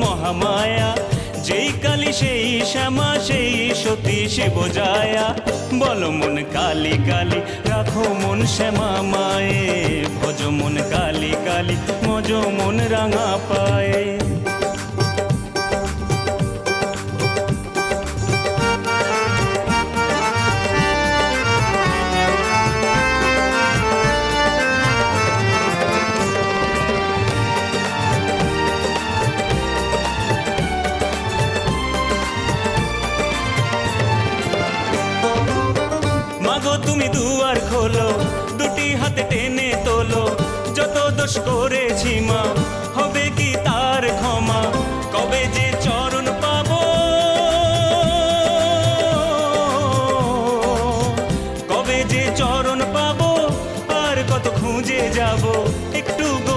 মহামায়া, যেই কালী সেই শ্যামা সেই সতী শিবজায়া। বলো মন কালী কালী রাখো মন শ্যামা মায়ে, ভজ মন কালী কালী মজ মন রাঙা পায়ে। মাগো তুমি দুয়ার খোলো, দুটি হাতে টেনে তোলো, যত দোষ করেছি মা হবে কি তার ক্ষমা।